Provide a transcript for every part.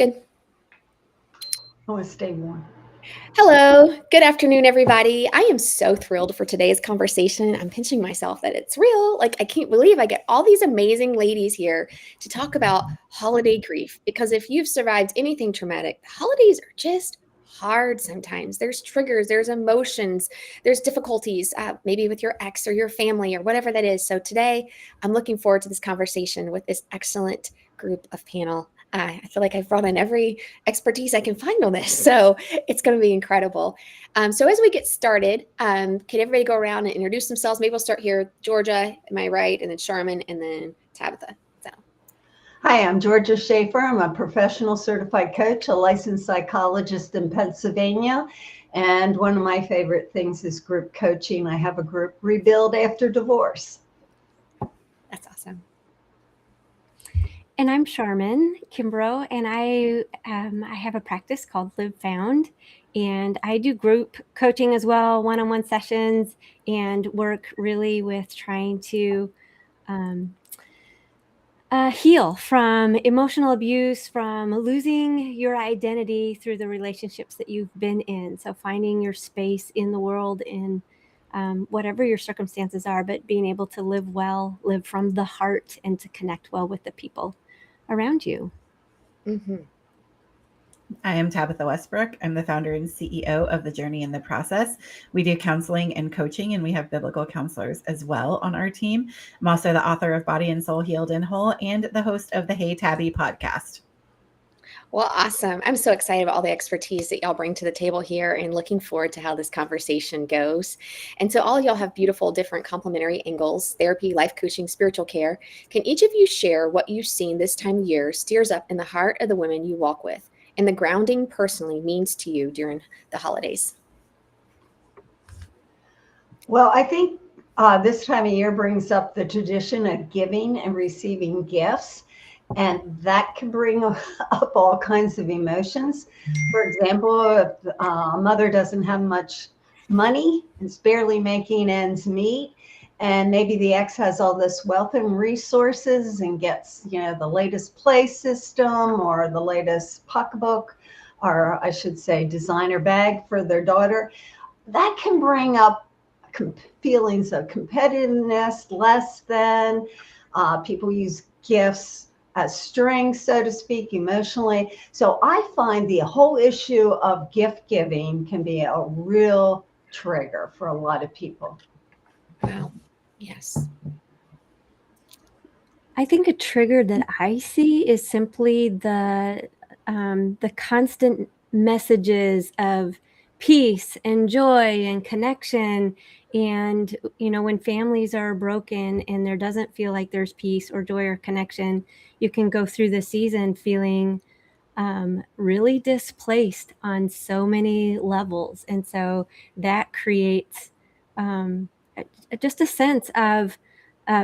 good. I want to stay warm. Hello. Good afternoon, everybody. I am so thrilled for today's conversation. I'm pinching myself that it's real. Like, I can't believe I get all these amazing ladies here to talk about holiday grief. Because if you've survived anything traumatic, the holidays are just hard sometimes. There's triggers, there's emotions, there's difficulties, maybe with your ex or your family or whatever that is. So today, I'm looking forward to this conversation with this excellent group of panel. I feel like I've brought in every expertise I can find on this. So it's going to be incredible. So as we get started, can everybody go around and introduce themselves? Maybe we'll start here. Georgia, am I right? And then Sharmen, and then Tabitha. So. Hi, I'm Georgia Shaffer. I'm a professional certified coach, a licensed psychologist in Pennsylvania. And one of my favorite things is group coaching. I have a group, Rebuild After Divorce. That's awesome. And I'm Sharmen Kimbrough, and I have a practice called Live Found, and I do group coaching as well, one-on-one sessions, and work really with trying to heal from emotional abuse, from losing your identity through the relationships that you've been in. So finding your space in the world in whatever your circumstances are, but being able to live well, live from the heart, and to connect well with the people around you. Mm-hmm. I am Tabitha Westbrook. I'm the founder and CEO of The Journey in the Process. We do counseling and coaching, and we have biblical counselors as well on our team. I'm also the author of Body and Soul Healed and Whole and the host of the Hey Tabby podcast. Well, awesome. I'm so excited about all the expertise that y'all bring to the table here and looking forward to how this conversation goes. And so all of y'all have beautiful, different complementary angles, therapy, life coaching, spiritual care. Can each of you share what you've seen this time of year stirs up in the heart of the women you walk with and the grounding personally means to you during the holidays? Well, I think this time of year brings up the tradition of giving and receiving gifts. And that can bring up all kinds of emotions. For example, if a mother doesn't have much money, is barely making ends meet, and maybe the ex has all this wealth and resources and gets, the latest play system or the latest pocketbook, or I should say designer bag for their daughter, that can bring up feelings of competitiveness, less than. People use gifts as strength, so to speak, emotionally. So I find the whole issue of gift giving can be a real trigger for a lot of people. Wow. Yes. I think a trigger that I see is simply the constant messages of peace and joy and connection. And, when families are broken and there doesn't feel like there's peace or joy or connection, you can go through the season feeling really displaced on so many levels. And so that creates just a sense of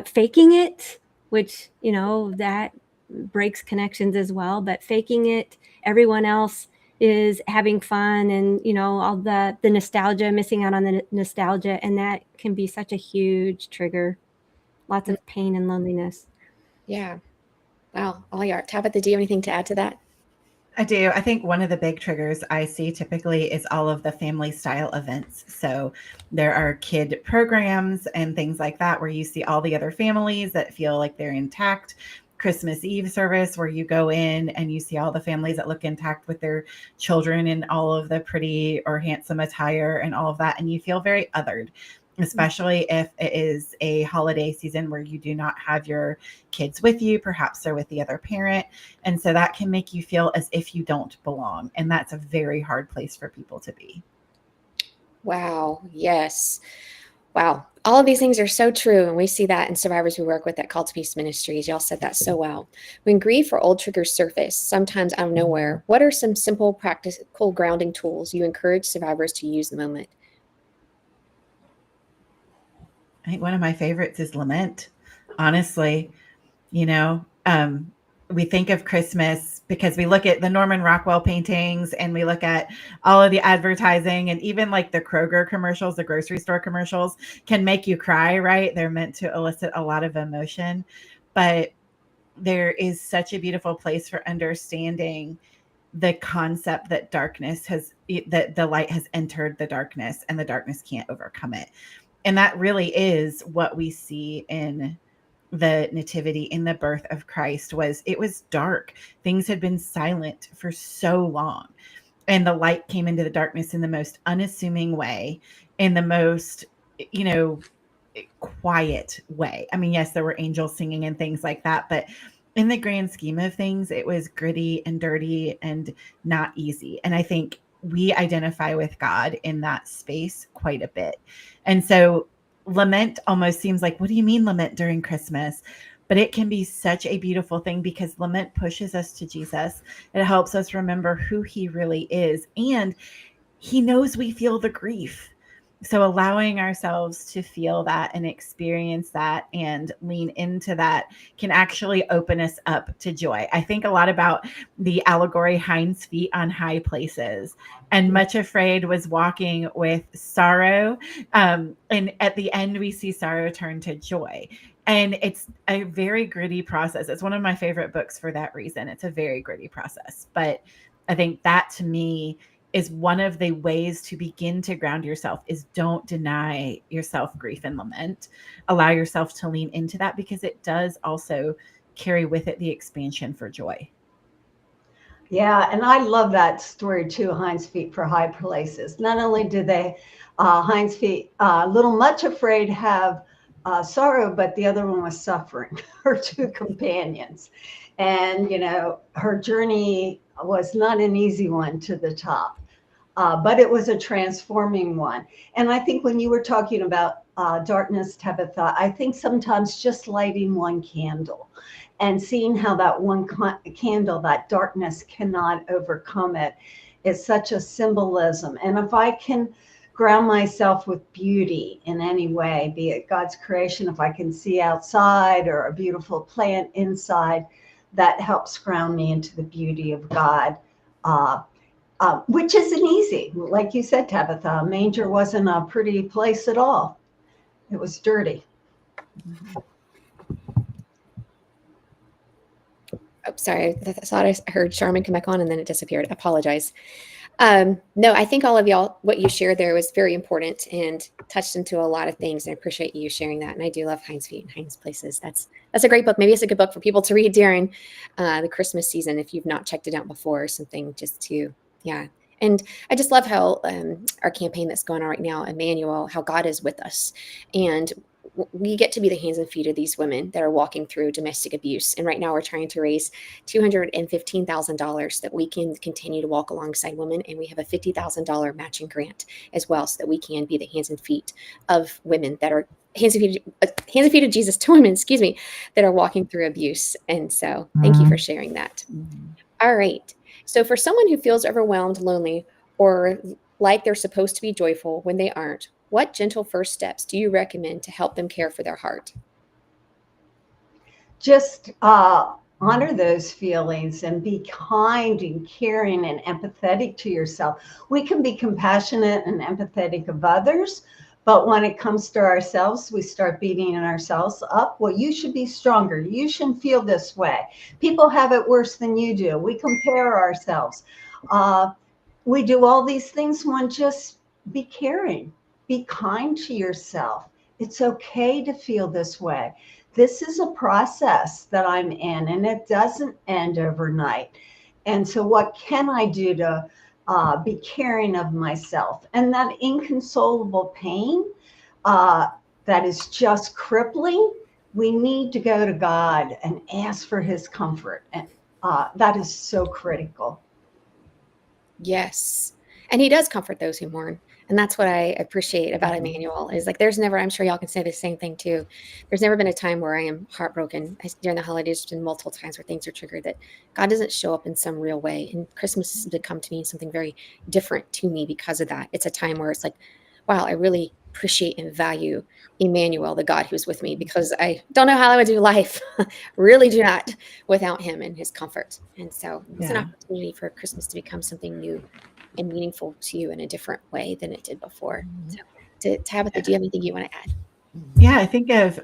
faking it, which, that breaks connections as well. But faking it, everyone else is having fun and, all the nostalgia, missing out on the nostalgia. And that can be such a huge trigger. Lots of pain and loneliness. Yeah. Wow. All you are. Tabitha, do you have anything to add to that? I do. I think one of the big triggers I see typically is all of the family style events. So there are kid programs and things like that where you see all the other families that feel like they're intact. Christmas Eve service where you go in and you see all the families that look intact with their children in all of the pretty or handsome attire and all of that. And you feel very othered, especially if it is a holiday season where you do not have your kids with you, perhaps they're with the other parent. And so that can make you feel as if you don't belong. And that's a very hard place for people to be. Wow. Yes. Wow. All of these things are so true. And we see that in survivors we work with at Call to Peace Ministries. Y'all said that so well. When grief or old triggers surface, sometimes out of nowhere, what are some simple practical grounding tools you encourage survivors to use in the moment? I think one of my favorites is lament. Honestly, we think of Christmas because we look at the Norman Rockwell paintings and we look at all of the advertising, and even like the Kroger commercials, the grocery store commercials can make you cry, right? They're meant to elicit a lot of emotion, but there is such a beautiful place for understanding the concept that that the light has entered the darkness and the darkness can't overcome it. And that really is what we see in the nativity, in the birth of Christ. It was dark. Things had been silent for so long. And the light came into the darkness in the most unassuming way, in the most, you know, quiet way. I mean, yes, there were angels singing and things like that, but in the grand scheme of things, it was gritty and dirty and not easy. And I think we identify with God in that space quite a bit. And so lament almost seems like, what do you mean lament during Christmas? But it can be such a beautiful thing because lament pushes us to Jesus. It helps us remember who he really is. And he knows we feel the grief. So allowing ourselves to feel that and experience that and lean into that can actually open us up to joy. I think a lot about the allegory Hind's feet on high places, and much afraid was walking with sorrow. And at the end, we see sorrow turn to joy. And it's a very gritty process. It's one of my favorite books for that reason. It's a very gritty process. But I think that to me is one of the ways to begin to ground yourself is don't deny yourself grief and lament. Allow yourself to lean into that because it does also carry with it the expansion for joy. Yeah, and I love that story too, Hind's feet for high places. Not only did they, Hind's feet, little much afraid, have sorrow, but the other one was suffering, her two companions. And, her journey was not an easy one to the top, but it was a transforming one. And I think when you were talking about darkness, Tabitha, I think sometimes just lighting one candle and seeing how that one candle, that darkness cannot overcome it, is such a symbolism. And if I can ground myself with beauty in any way, be it God's creation, if I can see outside or a beautiful plant inside, that helps ground me into the beauty of God, which isn't easy. Like you said, Tabitha, a manger wasn't a pretty place at all. It was dirty. Oh, sorry. I thought I heard Sharmen come back on and then it disappeared. I apologize. No, I think all of y'all, what you shared there was very important and touched into a lot of things. And I appreciate you sharing that. And I do love Hind's Feet and Hind's Places. That's a great book. Maybe it's a good book for people to read during the Christmas season if you've not checked it out before or something, just to, yeah. And I just love how our campaign that's going on right now, Emmanuel, how God is with us. And we get to be the hands and feet of these women that are walking through domestic abuse. And right now we're trying to raise $215,000 that we can continue to walk alongside women. And we have a $50,000 matching grant as well, so that we can be the hands and feet of women that are hands and feet of Jesus to women, that are walking through abuse. And so thank you for sharing that. All right. So for someone who feels overwhelmed, lonely, or like they're supposed to be joyful when they aren't, what gentle first steps do you recommend to help them care for their heart? Just honor those feelings and be kind and caring and empathetic to yourself. We can be compassionate and empathetic of others, but when it comes to ourselves, we start beating ourselves up. Well, you should be stronger. You shouldn't feel this way. People have it worse than you do. We compare ourselves. We do all these things when just be caring. Be kind to yourself. It's okay to feel this way. This is a process that I'm in, and it doesn't end overnight. And so what can I do to be caring of myself? And that inconsolable pain that is just crippling, we need to go to God and ask for his comfort. And that is so critical. Yes. And he does comfort those who mourn. And that's what I appreciate about Emmanuel is like, there's never, I'm sure y'all can say the same thing too. There's never been a time where I am heartbroken. During the holidays, there's been multiple times where things are triggered that God doesn't show up in some real way. And Christmas has become to me something very different to me because of that. It's a time where it's like, wow, I really appreciate and value Emmanuel, the God who's with me, because I don't know how I would do life, really do not, without him and his comfort. And so it's an opportunity for Christmas to become something new and meaningful to you in a different way than it did before. So, Tabitha, do you have anything you want to add? Yeah, I think of,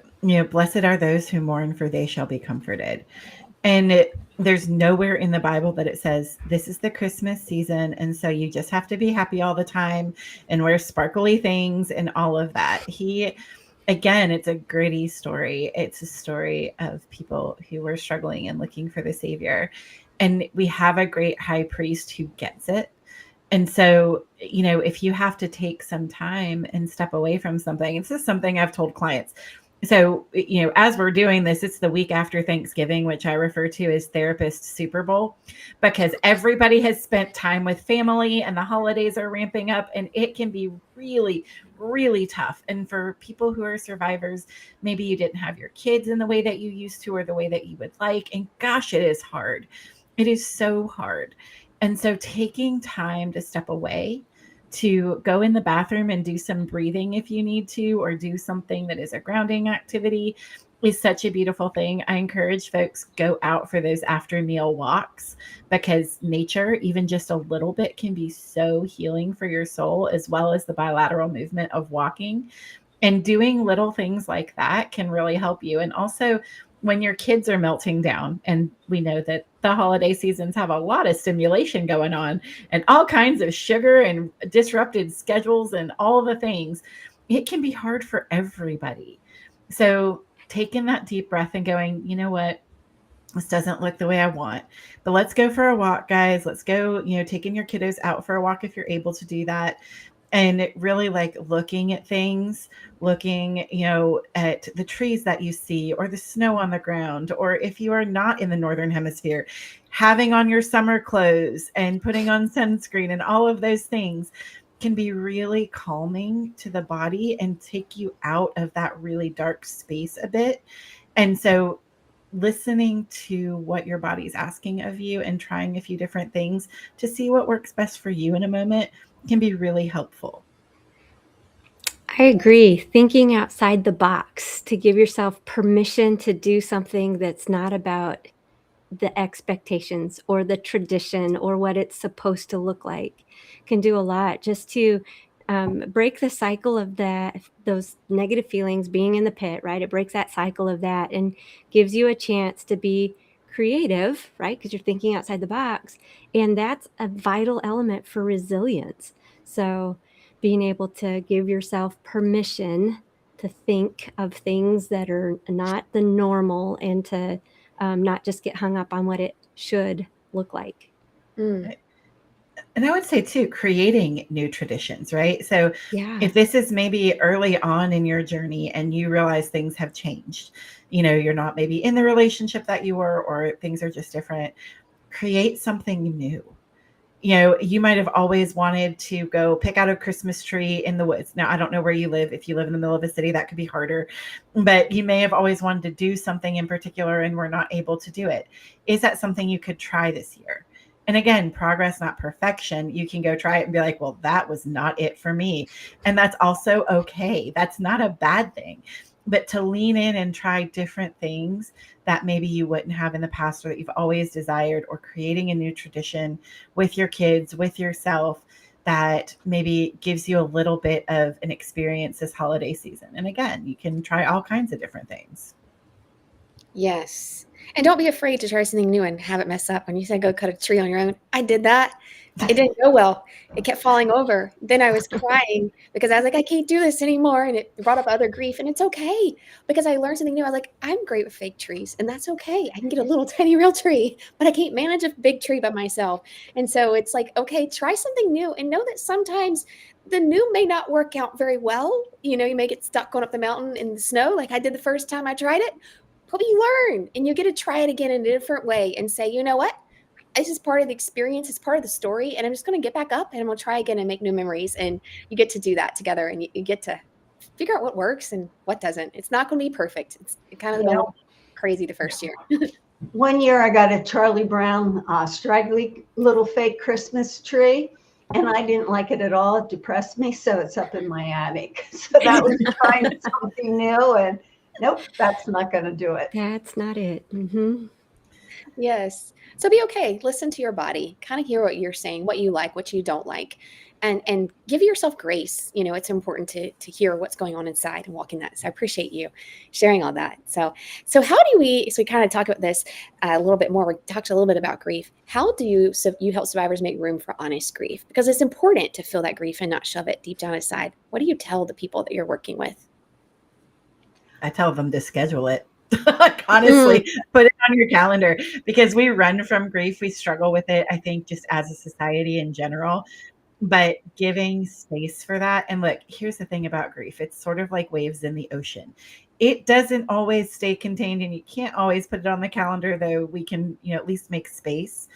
blessed are those who mourn, for they shall be comforted. And there's nowhere in the Bible that it says this is the Christmas season, and so you just have to be happy all the time and wear sparkly things and all of that. Again, it's a gritty story. It's a story of people who were struggling and looking for the Savior. And we have a great high priest who gets it. And so, if you have to take some time and step away from something, it's just something I've told clients. So, as we're doing this, it's the week after Thanksgiving, which I refer to as therapist Super Bowl, because everybody has spent time with family and the holidays are ramping up, and it can be really, really tough. And for people who are survivors, maybe you didn't have your kids in the way that you used to or the way that you would like. And gosh, it is hard. It is so hard. And so taking time to step away, to go in the bathroom and do some breathing if you need to, or do something that is a grounding activity, is such a beautiful thing. I encourage folks, go out for those after meal walks, because nature, even just a little bit, can be so healing for your soul, as well as the bilateral movement of walking. And doing little things like that can really help you. And also, when your kids are melting down, and we know that the holiday seasons have a lot of stimulation going on and all kinds of sugar and disrupted schedules and all the things, it can be hard for everybody. So taking that deep breath and going, you know what? This doesn't look the way I want, but let's go for a walk, guys. Let's go, taking your kiddos out for a walk if you're able to do that. And really like looking at things, looking, at the trees that you see, or the snow on the ground, or if you are not in the Northern Hemisphere, having on your summer clothes and putting on sunscreen and all of those things can be really calming to the body and take you out of that really dark space a bit. And so listening to what your body's asking of you and trying a few different things to see what works best for you in a moment can be really helpful. I agree. Thinking outside the box, to give yourself permission to do something that's not about the expectations or the tradition or what it's supposed to look like, can do a lot, just to break the cycle of those negative feelings, being in the pit, right? It breaks that cycle of that and gives you a chance to be creative, right? Because you're thinking outside the box. And that's a vital element for resilience. So being able to give yourself permission to think of things that are not the normal, and to not just get hung up on what it should look like. Mm. And I would say too, creating new traditions, right? So Yeah. if this is maybe early on in your journey and you realize things have changed, you're not maybe in the relationship that you were, or things are just different, create something new. You might have always wanted to go pick out a Christmas tree in the woods. Now, I don't know where you live. If you live in the middle of a city, that could be harder. But you may have always wanted to do something in particular and were not able to do it. Is that something you could try this year? And again, progress, not perfection. You can go try it and be like, well, that was not it for me. And that's also okay. That's not a bad thing. But to lean in and try different things that maybe you wouldn't have in the past, or that you've always desired, or creating a new tradition with your kids, with yourself, that maybe gives you a little bit of an experience this holiday season. And again, you can try all kinds of different things. Yes. And don't be afraid to try something new and have it mess up. When you said go cut a tree on your own, I did that. It didn't go well. It kept falling over. Then I was crying because I was like, I can't do this anymore. And it brought up other grief. And it's okay, because I learned something new. I was like, I'm great with fake trees, and that's okay. I can get a little tiny real tree, but I can't manage a big tree by myself. And so it's like, okay, try something new, and know that sometimes the new may not work out very well. You may get stuck going up the mountain in the snow like I did the first time I tried it. But you learn, and you get to try it again in a different way and say, you know what? This is part of the experience. It's part of the story. And I'm just going to get back up and I'm going to try again and make new memories. And you get to do that together, and you get to figure out what works and what doesn't. It's not going to be perfect. It's kind of crazy the first year. One year I got a Charlie Brown straggly little fake Christmas tree, and I didn't like it at all. It depressed me. So it's up in my attic. So that was trying something new, and nope, that's not going to do it. That's not it. Mm-hmm. Yes. So be okay. Listen to your body. Kind of hear what you're saying, what you like, what you don't like, and give yourself grace. It's important to hear what's going on inside and walk in that. So I appreciate you sharing all that. So how do we? So we kind of talk about this a little bit more. We talked a little bit about grief. How do you help survivors make room for honest grief? Because it's important to feel that grief and not shove it deep down inside. What do you tell the people that you're working with? I tell them to schedule it. Like, honestly, put it on your calendar, because we run from grief. We struggle with it, I think, just as a society in general. But giving space for that. And look, here's the thing about grief. It's sort of like waves in the ocean. It doesn't always stay contained, and you can't always put it on the calendar, though we can, at least make space.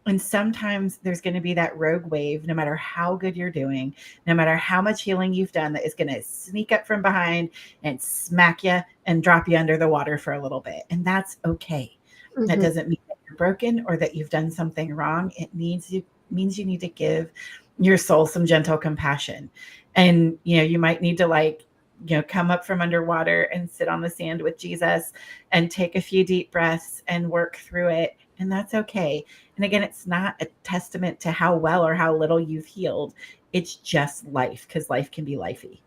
And sometimes there's going to be that rogue wave, no matter how good you're doing, no matter how much healing you've done, that is going to sneak up from behind and smack you and drop you under the water for a little bit. And that's okay. That doesn't mean that you're broken or that you've done something wrong. It means you need to give your soul some gentle compassion. And, you might need to come up from underwater and sit on the sand with Jesus and take a few deep breaths and work through it. And that's okay. And again, it's not a testament to how well or how little you've healed. It's just life, because life can be lifey.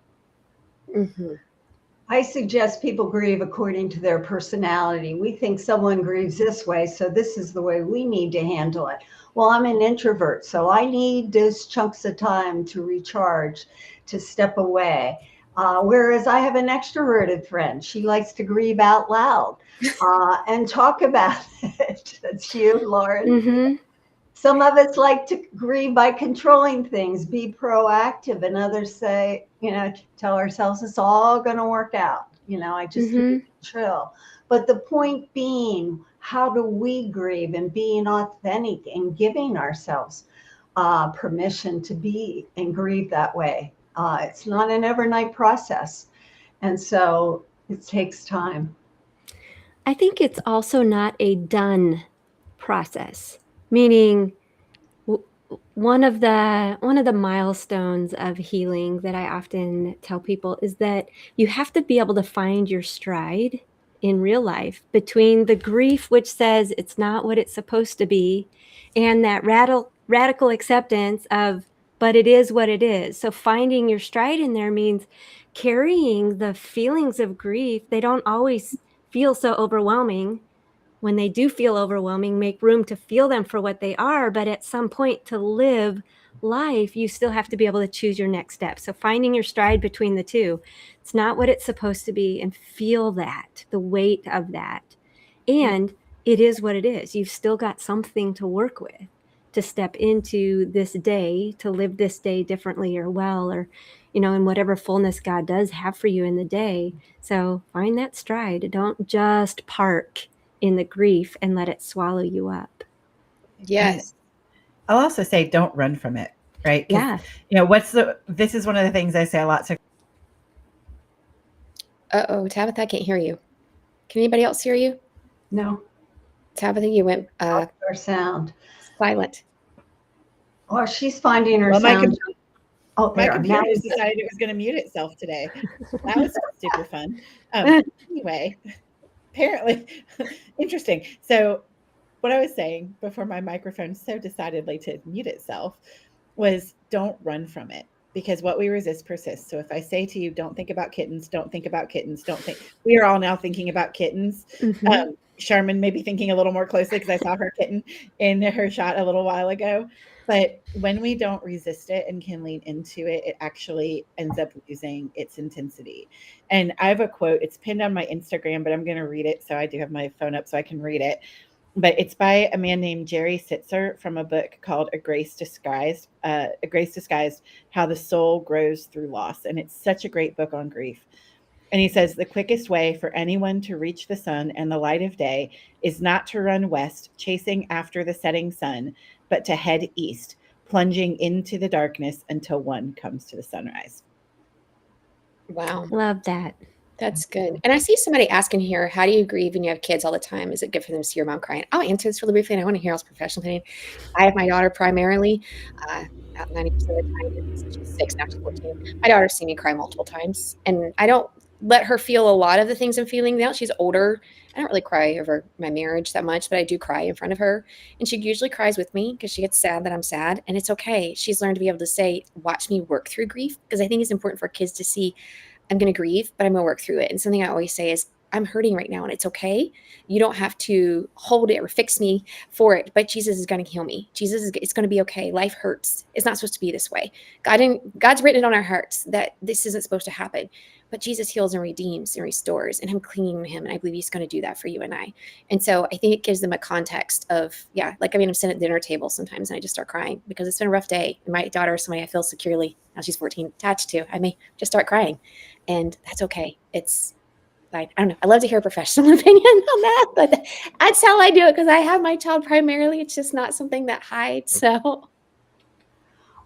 I suggest people grieve according to their personality. We think someone grieves this way, so this is the way we need to handle it. Well, I'm an introvert, so I need those chunks of time to recharge, to step away. Whereas I have an extroverted friend. She likes to grieve out loud and talk about it. That's you, Lauren. Some of us like to grieve by controlling things, be proactive, and others say, tell ourselves it's all going to work out. I just need to chill. But the point being, how do we grieve, and being authentic and giving ourselves permission to be and grieve that way? It's not an overnight process. And so it takes time. I think it's also not a done process, meaning one of the milestones of healing that I often tell people is that you have to be able to find your stride in real life between the grief, which says it's not what it's supposed to be, and that radical acceptance of, but it is what it is. So finding your stride in there means carrying the feelings of grief. They don't always feel so overwhelming. When they do feel overwhelming, make room to feel them for what they are. But at some point, to live life, you still have to be able to choose your next step. So finding your stride between the two. It's not what it's supposed to be, and feel that, the weight of that. And it is what it is. You've still got something to work with, to step into this day, to live this day differently or well, or, in whatever fullness God does have for you in the day. So find that stride. Don't just park in the grief and let it swallow you up. Yes. I'll also say, don't run from it, right? Yeah. This is one of the things I say a lot to. Uh-oh, Tabitha, I can't hear you. Can anybody else hear you? No. Tabitha, you went Our sound. silent. Oh, she's finding her sound. My computer just decided it was going to mute itself today. That was super fun. Anyway, apparently, interesting. So what I was saying before my microphone so decidedly to mute itself was, don't run from it, because what we resist persists. So if I say to you, don't think about kittens, don't think about kittens, we are all now thinking about kittens. Sharmen may be thinking a little more closely, because I saw her kitten in her shot a little while ago. But when we don't resist it and can lean into it, it actually ends up losing its intensity. And I have a quote. It's pinned on my Instagram, but I'm going to read it. So I do have my phone up so I can read it. But it's by a man named Jerry Sitzer, from a book called A Grace Disguised, How the Soul Grows Through Loss. And it's such a great book on grief. And he says, the quickest way for anyone to reach the sun and the light of day is not to run west, chasing after the setting sun, but to head east, plunging into the darkness until one comes to the sunrise. Wow. Love that. That's good. And I see somebody asking here, how do you grieve when you have kids all the time? Is it good for them to see your mom crying? I'll answer this really briefly, and I want to hear y'all's professional opinion. I have my daughter primarily, about 90% of the time. She's 6, now she's 14. My daughter's seen me cry multiple times, and I don't let her feel a lot of the things I'm feeling now. She's older. I don't really cry over my marriage that much, but I do cry in front of her. And she usually cries with me because she gets sad that I'm sad. And it's okay. She's learned to be able to say, watch me work through grief. Because I think it's important for kids to see I'm going to grieve, but I'm going to work through it. And something I always say is, I'm hurting right now and it's okay. You don't have to hold it or fix me for it, but Jesus is going to heal me. Jesus is, it's going to be okay. Life hurts. It's not supposed to be this way. God's written it on our hearts that this isn't supposed to happen, but Jesus heals and redeems and restores, and I'm clinging to him. And I believe he's going to do that for you and I. And so I think it gives them a context of, I'm sitting at the dinner table sometimes and I just start crying because it's been a rough day. And my daughter is somebody I feel securely, now she's 14, attached to. I may just start crying, and that's okay. It's like, I don't know. I love to hear a professional opinion on that, but that's how I do it because I have my child primarily. It's just not something that hides. So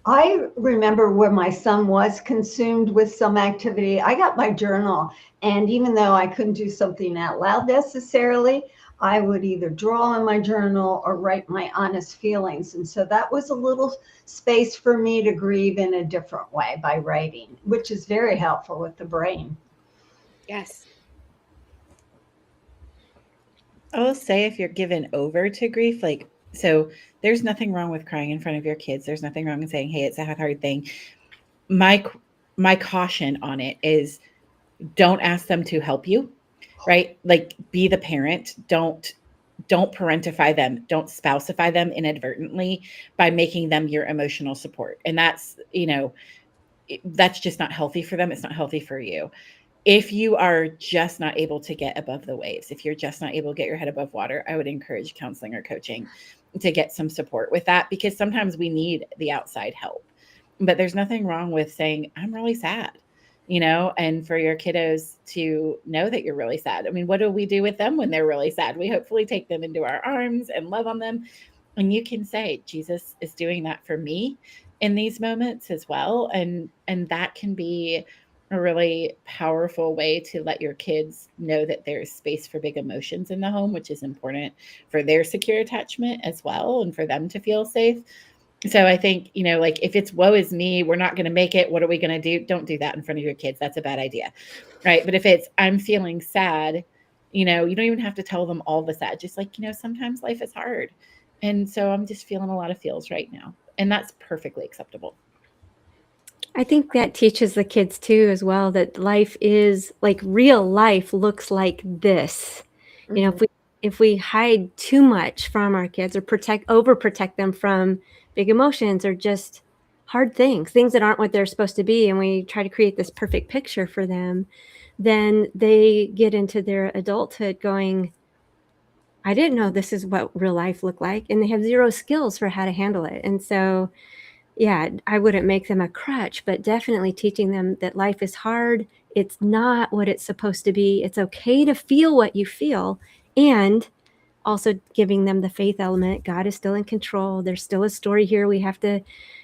I remember when my son was consumed with some activity, I got my journal. And even though I couldn't do something out loud necessarily, I would either draw in my journal or write my honest feelings. And so that was a little space for me to grieve in a different way by writing, which is very helpful with the brain. yes. I will say if you're given over to grief, like, so there's nothing wrong with crying in front of your kids. There's nothing wrong in saying, hey, it's a hard thing. My caution on it is don't ask them to help you, right? Like, be the parent. Don't parentify them. Don't spousify them inadvertently by making them your emotional support. And that's, that's just not healthy for them. It's not healthy for you. If you are just not able to get above the waves, if you're just not able to get your head above water, I would encourage counseling or coaching to get some support with that, because sometimes we need the outside help. But there's nothing wrong with saying, I'm really sad, and for your kiddos to know that you're really sad. I mean, what do we do with them when they're really sad? We hopefully take them into our arms and love on them. And you can say, Jesus is doing that for me in these moments as well. And that can be a really powerful way to let your kids know that there's space for big emotions in the home, which is important for their secure attachment as well, and for them to feel safe. So I think, like, if it's woe is me, we're not going to make it, what are we going to do? Don't do that in front of your kids. That's a bad idea. Right. But if it's, I'm feeling sad, you don't even have to tell them all the sad, just like, sometimes life is hard. And so I'm just feeling a lot of feels right now. And that's perfectly acceptable. I think that teaches the kids too, as well, that life is like, real life looks like this. Mm-hmm. If we hide too much from our kids or overprotect them from big emotions or just hard things that aren't what they're supposed to be, and we try to create this perfect picture for them, then they get into their adulthood going, I didn't know this is what real life looked like, and they have zero skills for how to handle it. And so, yeah, I wouldn't make them a crutch, but definitely teaching them that life is hard. It's not what it's supposed to be. It's okay to feel what you feel, and also giving them the faith element. God is still in control. There's still a story here. We have to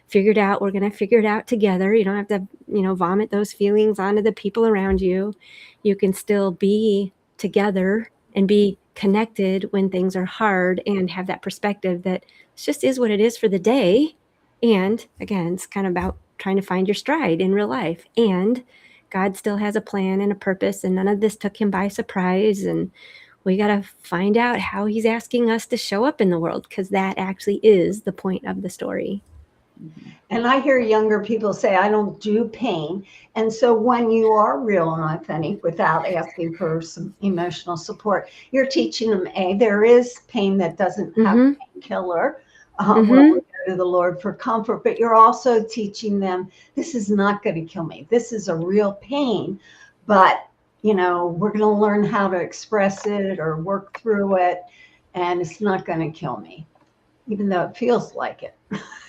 figure it out. We're going to figure it out together. You don't have to, vomit those feelings onto the people around you. You can still be together and be connected when things are hard, and have that perspective that it just is what it is for the day. And again, it's kind of about trying to find your stride in real life. And God still has a plan and a purpose, and none of this took him by surprise. And we got to find out how he's asking us to show up in the world, because that actually is the point of the story. And I hear younger people say, I don't do pain. And so when you are real and authentic without asking for some emotional support, you're teaching them, there is pain that doesn't have a painkiller. When we go to the Lord for comfort, but you're also teaching them, this is not going to kill me. This is a real pain, but we're going to learn how to express it or work through it, and it's not going to kill me, even though it feels like it.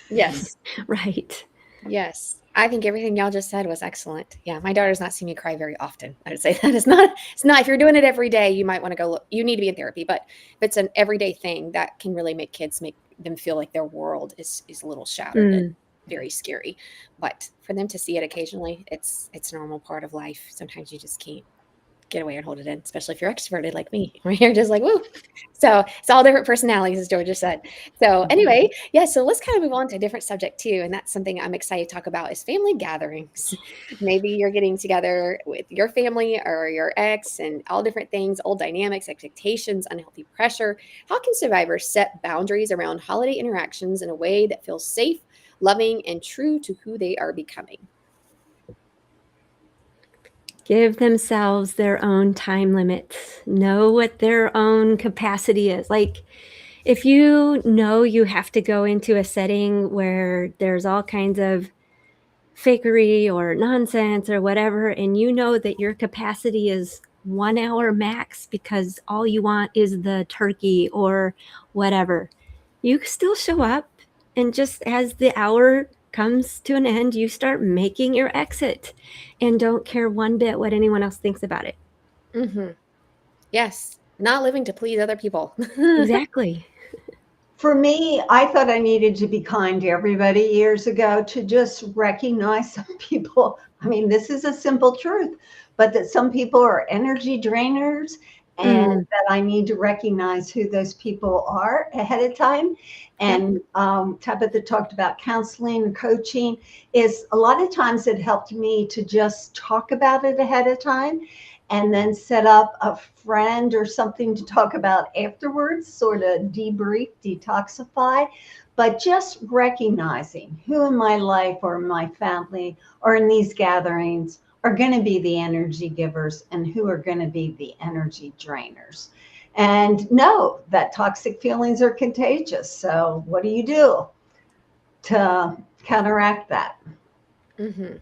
Yes. Right. Yes. I think everything y'all just said was excellent. Yeah. My daughter's not seen me cry very often. I would say that it's not, if you're doing it every day, you might want to go look, you need to be in therapy, but if it's an everyday thing, that can really make them feel like their world is a little shattered and very scary. But for them to see it occasionally, it's a normal part of life. Sometimes you just can't get away and hold it in, especially if you're extroverted like me, where you're just like, woo. So it's all different personalities, as Georgia said. So anyway, yeah, so let's kind of move on to a different subject too. And that's something I'm excited to talk about is family gatherings. Maybe you're getting together with your family or your ex and all different things, old dynamics, expectations, unhealthy pressure. How can survivors set boundaries around holiday interactions in a way that feels safe, loving, and true to who they are becoming? Give themselves their own time limits. Know what their own capacity is. Like, if you know you have to go into a setting where there's all kinds of fakery or nonsense or whatever, and you know that your capacity is 1 hour max because all you want is the turkey or whatever, you still show up. And just as the hour comes to an end, you start making your exit and don't care one bit what anyone else thinks about it. Mm-hmm. Yes, not living to please other people. Exactly. For me, I thought I needed to be kind to everybody years ago to just recognize some people. I mean, this is a simple truth, but that some people are energy drainers and that I need to recognize who those people are ahead of time. And Tabitha talked about counseling and coaching is a lot of times it helped me to just talk about it ahead of time and then set up a friend or something to talk about afterwards, sort of debrief, detoxify, but just recognizing who in my life or my family or in these gatherings are going to be the energy givers and who are going to be the energy drainers. And know that toxic feelings are contagious. So, what do you do to counteract that? Mm-hmm.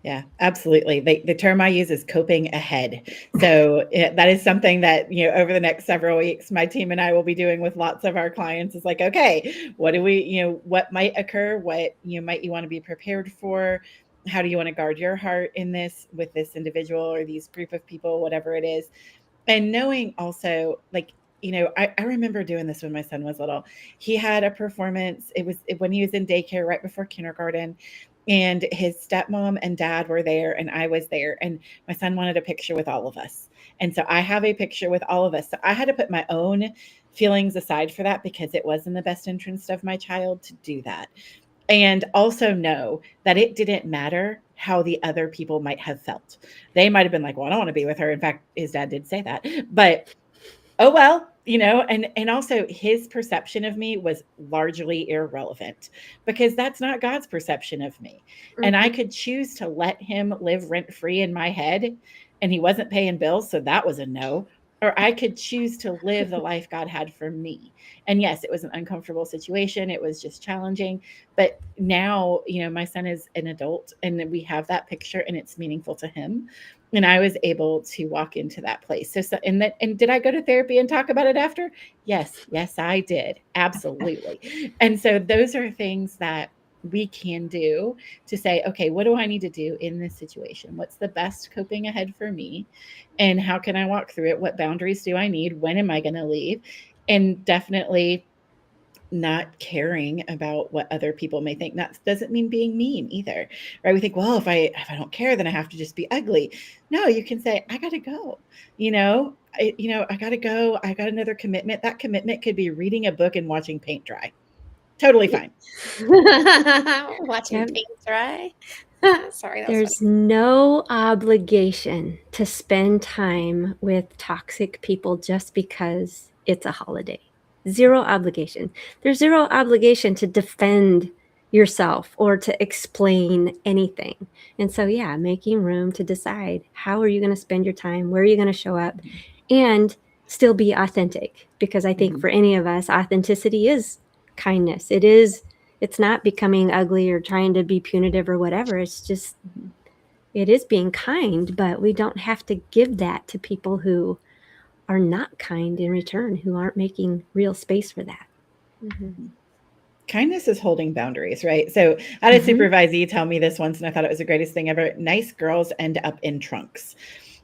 Yeah, absolutely. The term I use is coping ahead. So that is something that, over the next several weeks, my team and I will be doing with lots of our clients is like, okay, what do we, what might occur? What, might you want to be prepared for? How do you want to guard your heart in this with this individual or these group of people, whatever it is? And knowing also, like, I remember doing this when my son was little. He had a performance. It was when he was in daycare right before kindergarten, and his stepmom and dad were there, and I was there, and my son wanted a picture with all of us. And so I have a picture with all of us. So I had to put my own feelings aside for that because it was in the best interest of my child to do that. And also know that it didn't matter how the other people might have felt. They might have been like, well, I don't want to be with her. In fact, his dad did say that. But oh well, and also his perception of me was largely irrelevant because that's not God's perception of me. And I could choose to let him live rent free in my head, and he wasn't paying bills, so that was a no. Or I could choose to live the life God had for me. And yes, it was an uncomfortable situation. It was just challenging. But now, my son is an adult and we have that picture and it's meaningful to him. And I was able to walk into that place. And did I go to therapy and talk about it after? Yes, I did. Absolutely. And so those are things that we can do to say, okay, what do I need to do in this situation? What's the best coping ahead for me? And how can I walk through it? What boundaries do I need? When am I going to leave? And definitely not caring about what other people may think. That doesn't mean being mean either, right? We think, well, if I don't care, then I have to just be ugly. No, you can say, I got to go. I got to go. I got another commitment. That commitment could be reading a book and watching paint dry. Totally fine. Watching paint dry. Sorry, that was There's funny. no obligation to spend time with toxic people just because it's a holiday. Zero obligation. There's zero obligation to defend yourself or to explain anything. And so, yeah, making room to decide how are you going to spend your time, where are you going to show up, and still be authentic. Because I think for any of us, authenticity is kindness. It's not becoming ugly or trying to be punitive or whatever. It's just, it is being kind, but we don't have to give that to people who are not kind in return, who aren't making real space for that. Kindness is holding boundaries, right? So I had a supervisee tell me this once, and I thought it was the greatest thing ever. Nice girls end up in trunks.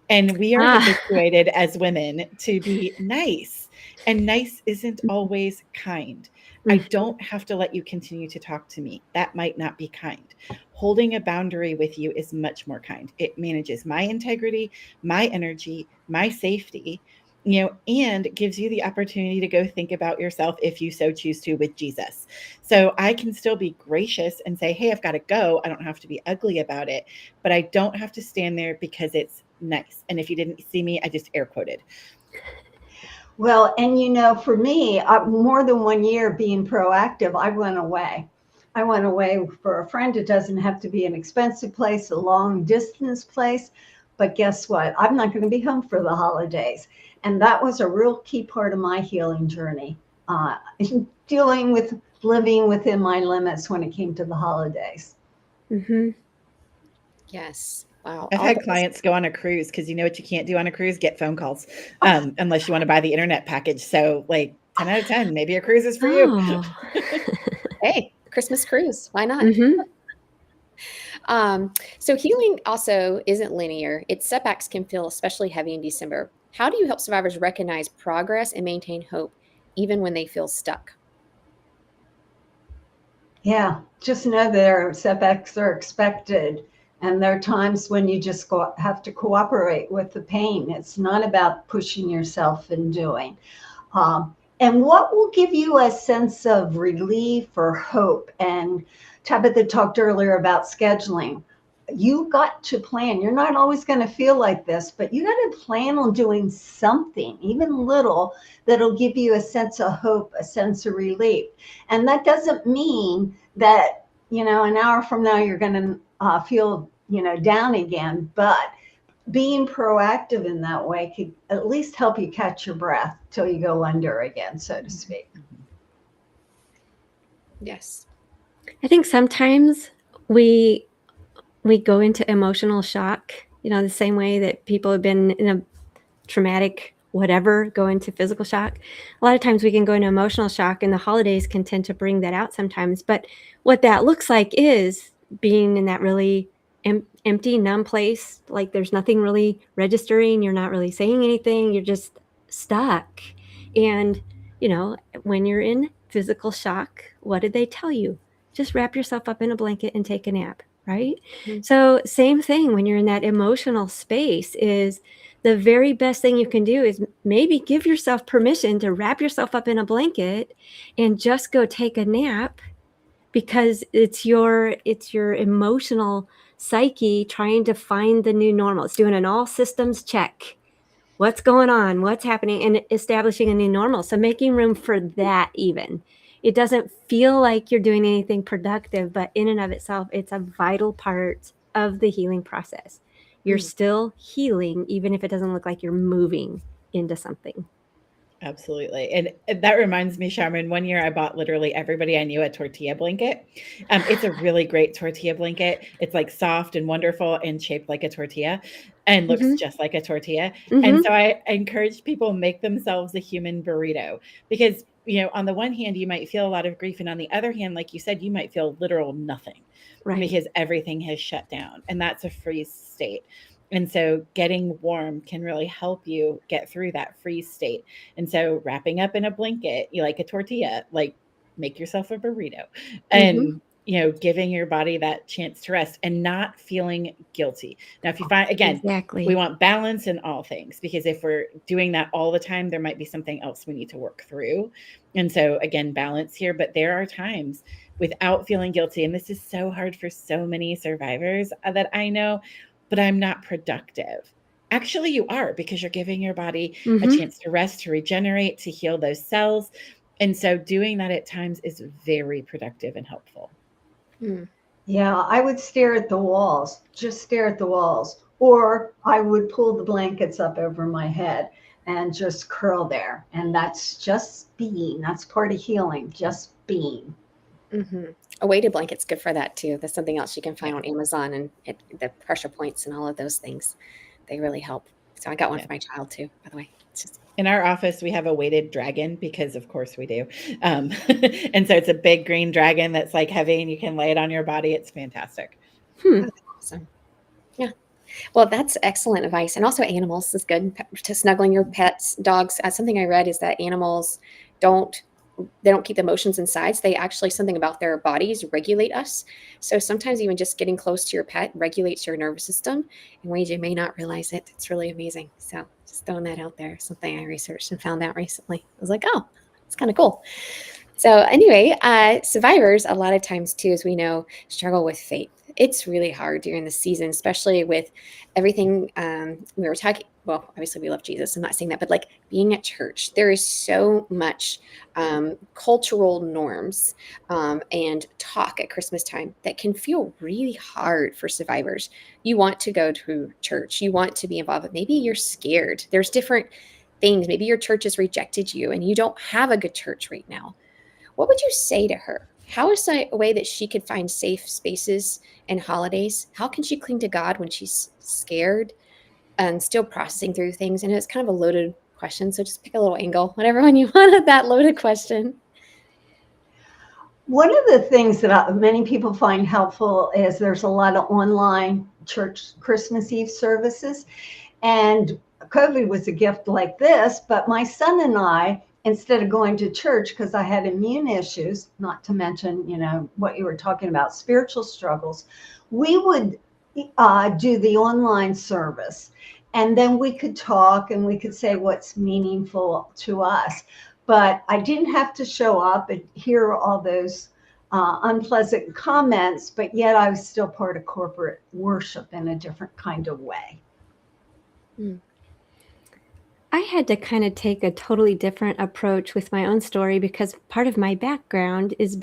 And we are habituated as women to be nice. And nice isn't always kind. I don't have to let you continue to talk to me. That might not be kind. Holding a boundary with you is much more kind. It manages my integrity, my energy, my safety, and gives you the opportunity to go think about yourself if you so choose to with Jesus. So I can still be gracious and say, hey, I've got to go. I don't have to be ugly about it, but I don't have to stand there because it's nice. And if you didn't see me, I just air quoted. Well, and for me, more than 1 year being proactive, I went away. I went away for a friend. It doesn't have to be an expensive place, a long distance place. But guess what? I'm not going to be home for the holidays. And that was a real key part of my healing journey, dealing with living within my limits when it came to the holidays. Mm-hmm. Yes. Wow. I've had clients go on a cruise because you know what you can't do on a cruise? Get phone calls, unless you want to buy the internet package. So like 10 out of 10, maybe a cruise is for you. Hey, Christmas cruise. Why not? Mm-hmm. So healing also isn't linear. Its setbacks can feel especially heavy in December. How do you help survivors recognize progress and maintain hope even when they feel stuck? Yeah, just know their setbacks are expected. And there are times when you just have to cooperate with the pain. It's not about pushing yourself and doing. And what will give you a sense of relief or hope? And Tabitha talked earlier about scheduling. You got to plan. You're not always going to feel like this, but you got to plan on doing something, even little, that'll give you a sense of hope, a sense of relief. And that doesn't mean that, an hour from now you're going to feel, down again. But being proactive in that way could at least help you catch your breath till you go under again, so to speak. Yes. I think sometimes we go into emotional shock, the same way that people have been in a traumatic whatever go into physical shock. A lot of times we can go into emotional shock, and the holidays can tend to bring that out sometimes. But what that looks like is being in that really empty, numb place, like there's nothing really registering, you're not really saying anything, you're just stuck. And when you're in physical shock, what did they tell you? Just wrap yourself up in a blanket and take a nap, right? Mm-hmm. So same thing when you're in that emotional space, is the very best thing you can do is maybe give yourself permission to wrap yourself up in a blanket and just go take a nap, because it's your emotional psyche trying to find the new normal. It's doing an all systems check. What's going on? What's happening? And establishing a new normal. So making room for that even. It doesn't feel like you're doing anything productive, but in and of itself, it's a vital part of the healing process. You're still healing, even if it doesn't look like you're moving into something. Absolutely. And that reminds me, Sharmen, 1 year I bought literally everybody I knew a tortilla blanket. It's a really great tortilla blanket. It's like soft and wonderful and shaped like a tortilla and looks just like a tortilla. And so I encourage people make themselves a human burrito, because, on the one hand, you might feel a lot of grief. And on the other hand, like you said, you might feel literal nothing, right? Because everything has shut down, and that's a freeze state. And so getting warm can really help you get through that freeze state. And so wrapping up in a blanket, you like a tortilla, like make yourself a burrito, and, giving your body that chance to rest and not feeling guilty. Now, if you find, again, we want balance in all things, because if we're doing that all the time, there might be something else we need to work through. And so again, balance here, but there are times without feeling guilty. And this is so hard for so many survivors that I know, but I'm not productive. Actually, you are, because you're giving your body a chance to rest, to regenerate, to heal those cells. And so doing that at times is very productive and helpful. Yeah, I would stare at the walls, just stare at the walls. Or I would pull the blankets up over my head and just curl there. And that's just being. That's part of healing, just being. A weighted blanket's good for that too. That's something else you can find on Amazon, and the pressure points and all of those things. They really help. So I got one for my child too, by the way. It's just... In our office, we have a weighted dragon, because of course we do. And so it's a big green dragon that's like heavy, and you can lay it on your body. It's fantastic. That's awesome. Yeah. Well, that's excellent advice. And also animals is good, to snuggling your pets, dogs. Something I read is that animals don't keep the emotions inside. So they actually, something about their bodies regulate us. So sometimes even just getting close to your pet regulates your nervous system in ways you may not realize it. It's really amazing. So just throwing that out there, something I researched and found out recently. I was like, oh, it's kind of cool. So anyway, survivors a lot of times too, as we know, struggle with faith. It's really hard during the season, especially with everything we were talking. Well, obviously we love Jesus. I'm not saying that, but like being at church, there is so much cultural norms and talk at Christmas time that can feel really hard for survivors. You want to go to church, you want to be involved, but maybe you're scared. There's different things. Maybe your church has rejected you and you don't have a good church right now. What would you say to her? How is a way that she could find safe spaces and holidays? How can she cling to God when she's scared and still processing through things? And it's kind of a loaded question, so just pick a little angle, whatever one you want at that loaded question. One of the things that many people find helpful is there's a lot of online church Christmas Eve services. And COVID was a gift like this, but my son and I, instead of going to church because I had immune issues, not to mention, what you were talking about, spiritual struggles, we would do the online service. And then we could talk and we could say what's meaningful to us. But I didn't have to show up and hear all those unpleasant comments, but yet I was still part of corporate worship in a different kind of way. I had to kind of take a totally different approach with my own story because part of my background is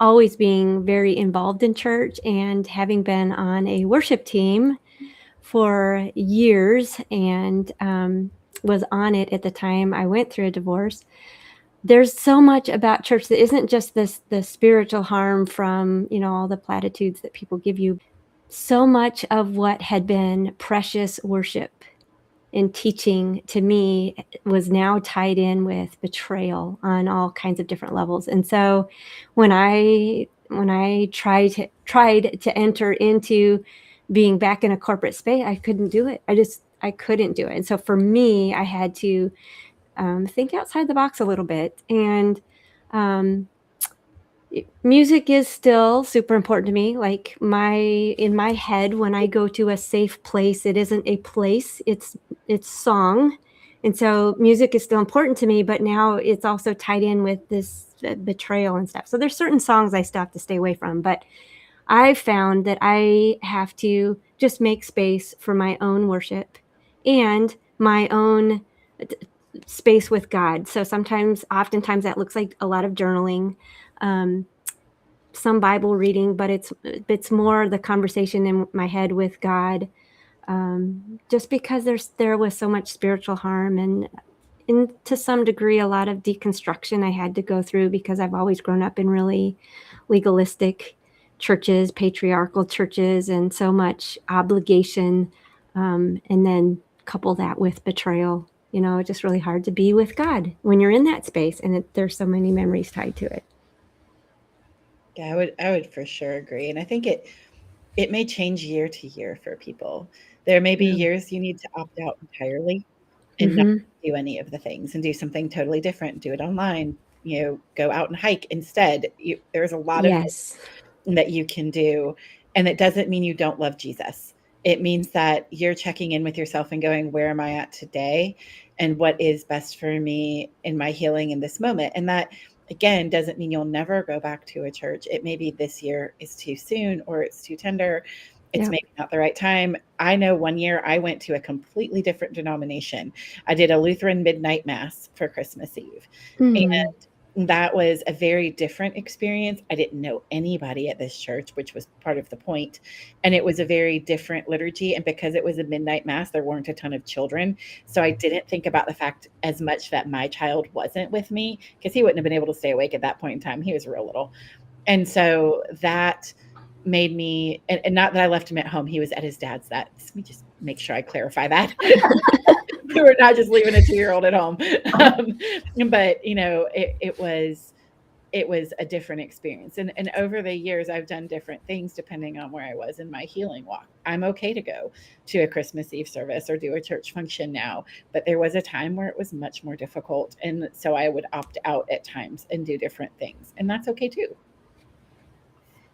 always being very involved in church and having been on a worship team for years and was on it at the time I went through a divorce. There's so much about church that isn't just the spiritual harm from, all the platitudes that people give you. So much of what had been precious worship and teaching to me was now tied in with betrayal on all kinds of different levels. And so when I tried to enter into being back in a corporate space, I couldn't do it. I couldn't do it. And so for me, I had to think outside the box a little bit. And music is still super important to me. Like in my head, when I go to a safe place, it isn't a place, it's song. And so music is still important to me, but now it's also tied in with this betrayal and stuff. So there's certain songs I still have to stay away from, but I found that I have to just make space for my own worship and my own space with God. So oftentimes that looks like a lot of journaling, some Bible reading, but it's more the conversation in my head with God, just because there was so much spiritual harm and to some degree a lot of deconstruction I had to go through because I've always grown up in really legalistic churches, patriarchal churches, and so much obligation, and then couple that with betrayal. It's just really hard to be with God when you're in that space, and there's so many memories tied to it. Yeah, I would for sure agree. And I think it may change year to year for people. There may be years you need to opt out entirely and not do any of the things and do something totally different, do it online, go out and hike instead. There's a lot of things that you can do. And it doesn't mean you don't love Jesus. It means that you're checking in with yourself and going, where am I at today? And what is best for me in my healing in this moment? And that, again, doesn't mean you'll never go back to a church. It may be this year is too soon or it's too tender. It's maybe not the right time. I know one year I went to a completely different denomination. I did a Lutheran midnight mass for Christmas Eve. And that was a very different experience. I didn't know anybody at this church, which was part of the point. And it was a very different liturgy. And because it was a midnight mass, there weren't a ton of children. So I didn't think about the fact as much that my child wasn't with me because he wouldn't have been able to stay awake at that point in time. He was real little. And so that made me, and not that I left him at home. He was at his dad's. Let me just make sure I clarify that. We were not just leaving a 2-year-old at home. But, it it was a different experience. And over the years, I've done different things depending on where I was in my healing walk. I'm okay to go to a Christmas Eve service or do a church function now, but there was a time where it was much more difficult. And so I would opt out at times and do different things. And that's okay too.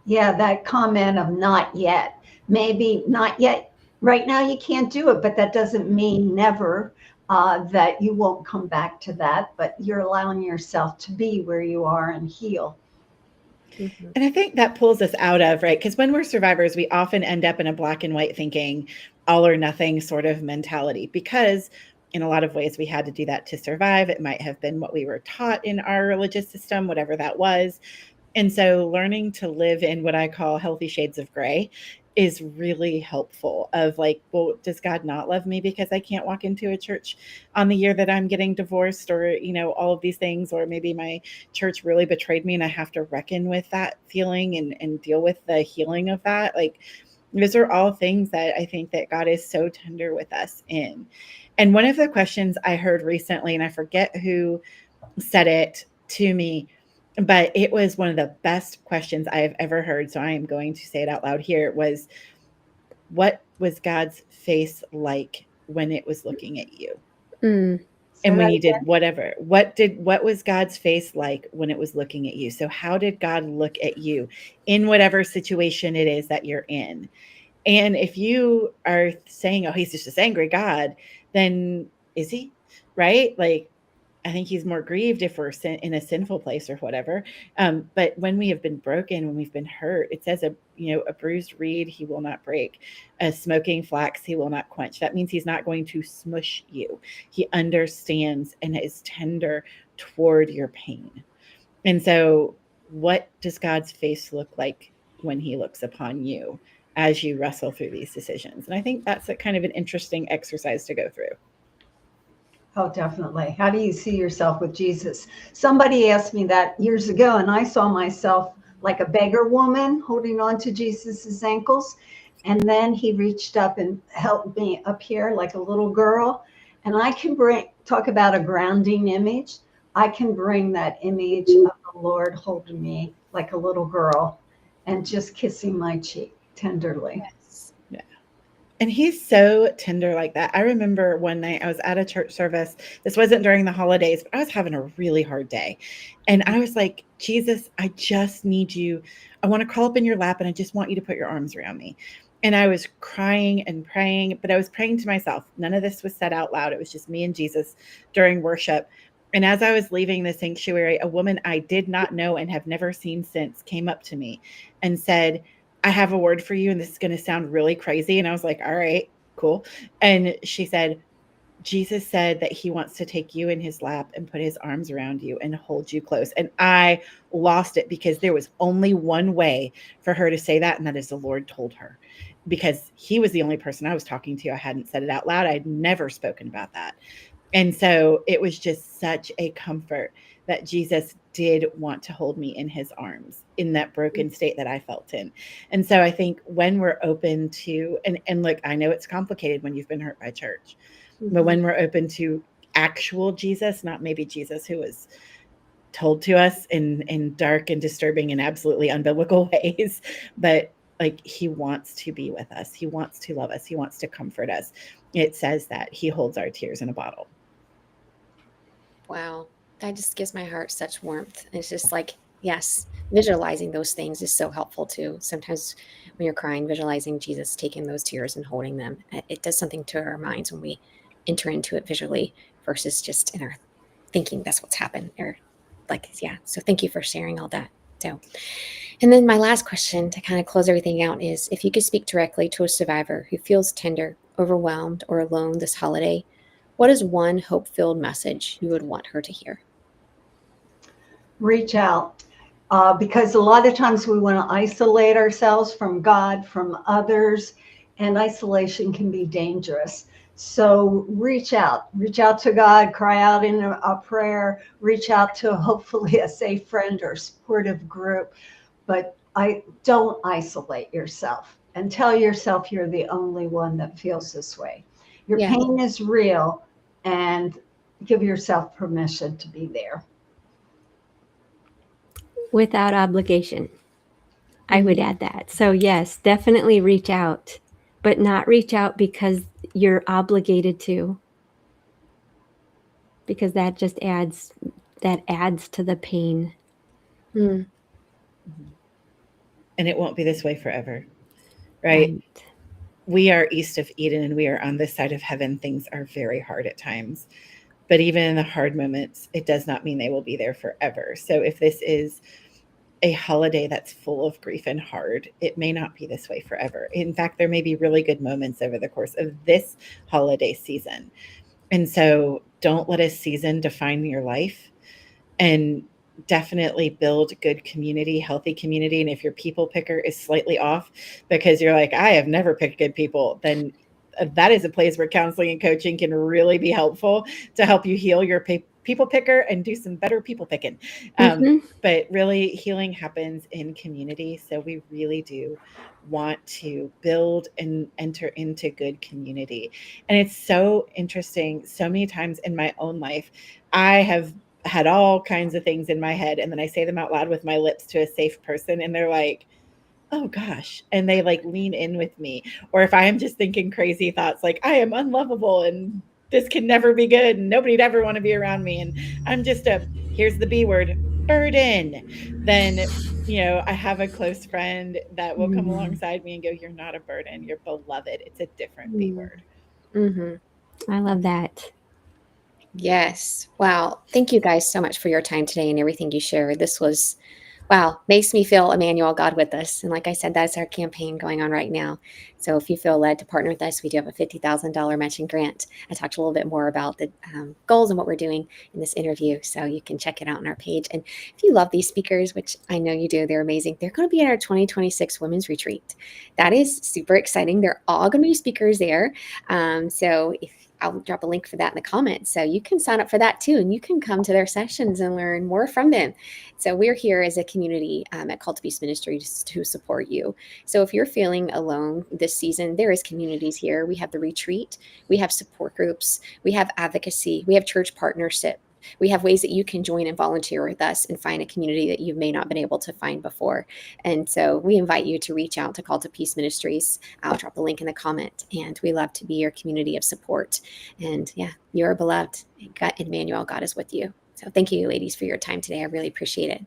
Yeah, that comment of not yet. Maybe not yet. Right now you can't do it, but that doesn't mean never that you won't come back to that. But you're allowing yourself to be where you are and heal. Mm-hmm. And I think that pulls us out of, right? Because when we're survivors, we often end up in a black and white thinking, all or nothing sort of mentality, because in a lot of ways we had to do that to survive. It might have been what we were taught in our religious system, whatever that was. And so learning to live in what I call healthy shades of gray is really helpful of like, well, does God not love me because I can't walk into a church on the year that I'm getting divorced, or, you know, all of these things, or maybe my church really betrayed me and I have to reckon with that feeling and deal with the healing of that. Like, those are all things that I think that God is so tender with us in. And one of the questions I heard recently, and I forget who said it to me, but it was one of the best questions I have ever heard. So I am going to say it out loud here. It was, what was God's face like when it was looking at you? Mm. And when you did whatever, what was God's face like when it was looking at you? So how did God look at you in whatever situation it is that you're in? And if you are saying, oh, he's just this angry God, then is he? Right? Like, I think he's more grieved if we're in a sinful place or whatever. But when we have been broken, when we've been hurt, it says a bruised reed he will not break, a smoking flax he will not quench. That means he's not going to smush you. He understands and is tender toward your pain. And so, what does God's face look like when he looks upon you as you wrestle through these decisions? And I think that's a kind of an interesting exercise to go through. Oh, definitely. How do you see yourself with Jesus? Somebody asked me that years ago, and I saw myself like a beggar woman holding on to Jesus's ankles. And then he reached up and helped me up here like a little girl. And I can talk about a grounding image. I can bring that image of the Lord holding me like a little girl and just kissing my cheek tenderly. Yes. Yeah. And he's so tender like that. I remember one night I was at a church service. This wasn't during the holidays, but I was having a really hard day. And I was like, Jesus, I just need you. I want to crawl up in your lap and I just want you to put your arms around me. And I was crying and praying, but I was praying to myself. None of this was said out loud. It was just me and Jesus during worship. And as I was leaving the sanctuary, a woman I did not know and have never seen since came up to me and said, I have a word for you, and this is going to sound really crazy. And I was like, all right, cool. And she said, Jesus said that he wants to take you in his lap and put his arms around you and hold you close. And I lost it because there was only one way for her to say that. And that is the Lord told her, because he was the only person I was talking to. I hadn't said it out loud. I had never spoken about that. And so it was just such a comfort that Jesus did want to hold me in his arms in that broken state that I felt in. And so I think when we're open to, and look, I know it's complicated when you've been hurt by church, but when we're open to actual Jesus, not maybe Jesus who was told to us in dark and disturbing and absolutely unbiblical ways, but like he wants to be with us. He wants to love us. He wants to comfort us. It says that he holds our tears in a bottle. Wow. That just gives my heart such warmth. It's just like, yes, visualizing those things is so helpful too. Sometimes when you're crying, visualizing Jesus taking those tears and holding them, it does something to our minds when we enter into it visually versus just in our thinking that's what's happened. Or like, yeah. So thank you for sharing all that. So, and then my last question to kind of close everything out is, if you could speak directly to a survivor who feels tender, overwhelmed, or alone this holiday, what is one hope-filled message you would want her to hear? Reach out. Because a lot of times we want to isolate ourselves from God, from others, and isolation can be dangerous. So reach out to God, cry out in a prayer, reach out to hopefully a safe friend or supportive group, but don't isolate yourself and tell yourself you're the only one that feels this way. Your pain is real, and give yourself permission to be there. without obligation. I would add that. So yes, definitely reach out, but not reach out because you're obligated to, because that just adds to the pain. Mm. And it won't be this way forever, right? We are east of Eden and we are on this side of heaven. Things are very hard at times. But even in the hard moments, it does not mean they will be there forever. So if this is a holiday that's full of grief and hard, it may not be this way forever. In fact, there may be really good moments over the course of this holiday season. And so don't let a season define your life, and definitely build good community, healthy community. And if your people picker is slightly off because you're like, I have never picked good people, then that is a place where counseling and coaching can really be helpful to help you heal your people picker and do some better people picking. But really, healing happens in community. So we really do want to build and enter into good community. And it's so interesting. So many times in my own life, I have had all kinds of things in my head, and then I say them out loud with my lips to a safe person, and they're like, oh gosh, and they like lean in with me. Or if I am just thinking crazy thoughts like I am unlovable and this can never be good and nobody'd ever want to be around me, and I'm just here's the B word, burden, then I have a close friend that will come alongside me and go, you're not a burden, you're beloved. It's a different B word. I love that. Yes. Wow. Thank you guys so much for your time today and everything you shared. This was, wow, makes me feel Emmanuel, God with us. And like I said, that's our campaign going on right now. So if you feel led to partner with us, we do have a $50,000 matching grant. I talked a little bit more about the goals and what we're doing in this interview. So you can check it out on our page. And if you love these speakers, which I know you do, they're amazing. They're going to be at our 2026 Women's Retreat. That is super exciting. They're all going to be speakers there. So if I'll drop a link for that in the comments. So you can sign up for that too, and you can come to their sessions and learn more from them. So we're here as a community at Call to Peace Ministries to support you. So if you're feeling alone this season, there is communities here. We have the retreat, we have support groups, we have advocacy, we have church partnership. We have ways that you can join and volunteer with us and find a community that you may not been able to find before. And so we invite you to reach out to Call to Peace Ministries. I'll drop a link in the comment, and we love to be your community of support. And yeah, you're beloved. God, Emmanuel, God is with you. So thank you, ladies, for your time today. I really appreciate it.